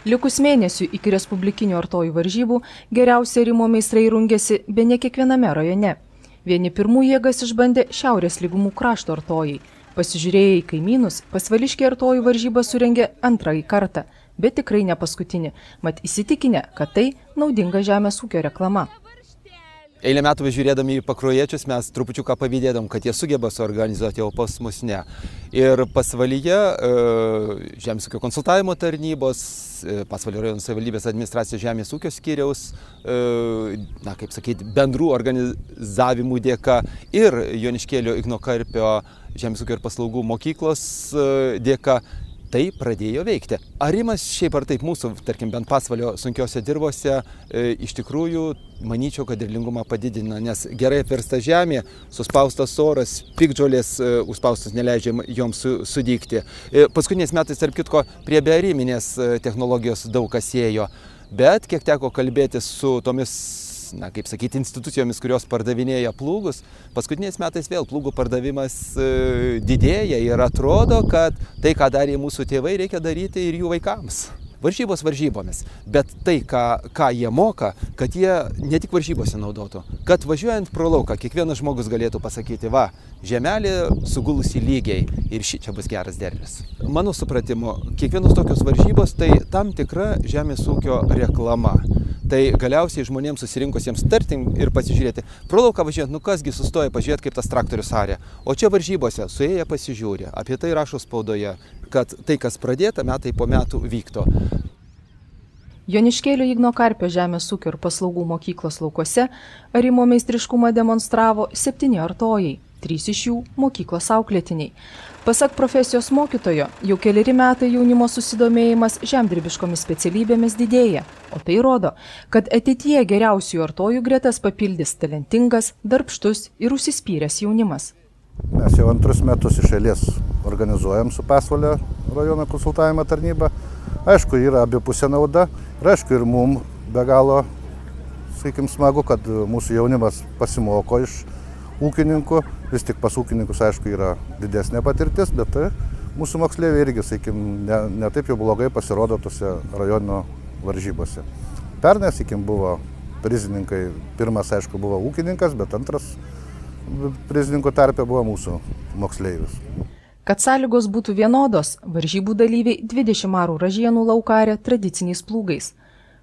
Likus mėnesių iki respublikinių artojų varžybų geriausia arimo meistrai rungėsi bene kiekviename rajone. Vieni pirmų jėgas išbandė Šiaurės lygumų krašto artojai. Pasižiūrėję į kaimynus, Pasvališkiai artojų varžybą surengė antrąjį kartą, bet tikrai ne paskutinį, mat įsitikinę, kad tai naudinga žemės ūkio reklama. Eilę metų žiūrėdami į pakruojiečius mes trupučiuką pavydėdam, kad jie sugeba suorganizuoti, o pas mus ne. Ir Pasvalyje Žemės ūkio konsultavimo tarnybos, Pasvalio rajono savivaldybės administracijos žemės ūkio skyriaus, bendrų organizavimų dėka ir Joniškėlio Igno Karpio žemės ūkio ir paslaugų mokyklos dėka tai pradėjo veikti. Arimas šiaip ar taip mūsų, tarkim, bent Pasvalio sunkiose dirvose, iš tikrųjų, manyčiau, kad derlingumą padidina, nes gerai apversta žemė, suspaustas oras, piktžolės užspaustas neleidžia joms sudygti. Paskutiniais metais, tarp kitko, prie beariminės technologijos daug kas ėjo, bet kiek teko kalbėti su tomis institucijomis, kurios pardavinėja plūgus, paskutiniais metais vėl plūgų pardavimas didėja ir atrodo, kad tai, ką darė mūsų tėvai, reikia daryti ir jų vaikams. Varžybos varžybomis, bet tai, ką jie moka, kad jie ne tik varžybose naudotų, kad važiuojant pro lauką kiekvienas žmogus galėtų pasakyti, va, žemelė sugulusi lygiai ir čia bus geras derlius. Mano supratimu, kiekvienos tokios varžybos tai tam tikra žemės ūkio reklama. Tai galiausiai žmonėms susirinkusiems tartim ir pasižiūrėti. Pro lauką važiuojant, kasgi sustoja pažiūrėti, kaip tas traktorius arė. O čia varžybose suėję pasižiūri. Apie tai rašo spaudoje, kad tai, kas pradėta, metai po metų vykto. Joniškėlio Igno Karpio žemės ūkio ir paslaugų mokyklos laukuose arimo meistriškumą demonstravo 7 artojai, 3 iš jų mokyklos auklėtiniai. Pasak profesijos mokytojo, jau keleri metai jaunimo susidomėjimas žemdirbiškomis specialybėmis didėja, o tai rodo, kad ateityje geriausių artojų gretas papildys talentingas, darbštus ir užsispyręs jaunimas. Mes jau antrus metus iš eilės organizuojam su Pasvalio rajono konsultavimo tarnyba. Aišku, yra abipusė nauda ir aišku, ir mums be galo, smagu, kad mūsų jaunimas pasimoko iš ūkininkų. Vis tik pas ūkininkus, aišku, yra didesnė patirtis, bet mūsų moksleiviai irgi, ne taip jau blogai pasirodo tose rajono varžybose. Pernai, buvo prizininkai, pirmas, aišku, buvo ūkininkas, bet antras prizininkų tarpe buvo mūsų moksleivis. Kad sąlygos būtų vienodos, varžybų dalyviai 20 arų ražienų laukarė tradiciniais plūgais.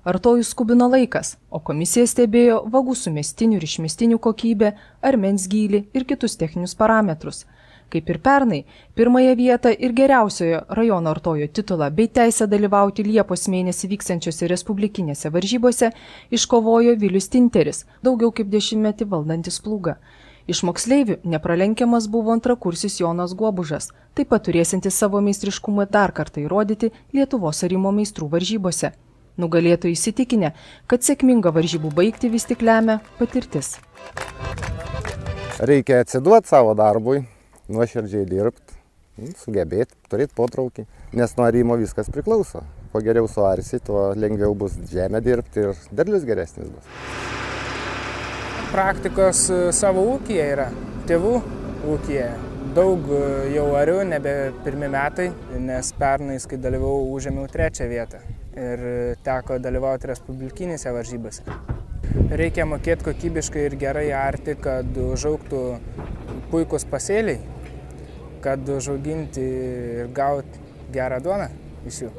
Artojų skubino laikas, o komisija stebėjo vagų sumestinių ir išmestinių kokybę, armens gylį ir kitus techninius parametrus. Kaip ir pernai, pirmąją vietą ir geriausiojo rajono artojo titulą bei teisę dalyvauti Liepos mėnesį vykstančiose respublikinėse varžybose iškovojo Vilius Tinteris, daugiau kaip 10 metį valdantis plūgą. Iš moksleivių nepralenkiamas buvo antrakursis Jonas Guobužas, taip pat turėsintis savo meistriškumą dar kartą įrodyti Lietuvos arimo meistrų varžybose. Nugalėtojai įsitikinę, kad sėkmingą varžybų baigti vis tik lemia patirtis. Reikia atsiduoti savo darbui, nuoširdžiai dirbti, sugebėti, turėti potraukį, nes nuo arimo viskas priklauso. Kuo geriau suarsi, tuo lengviau bus žemę dirbti ir derlius geresnis bus. Praktikos savo ūkyje yra, tėvų ūkyje. Daug jau ariu, nebe pirmi metai, nes pernais, kai dalyvau, užėmiau 3 vietą ir teko dalyvauti respublikinėse varžybose. Reikia mokėti kokybiškai ir gerai arti, kad užaugtų puikus pasėliai, kad užauginti ir gauti gerą duoną iš jų.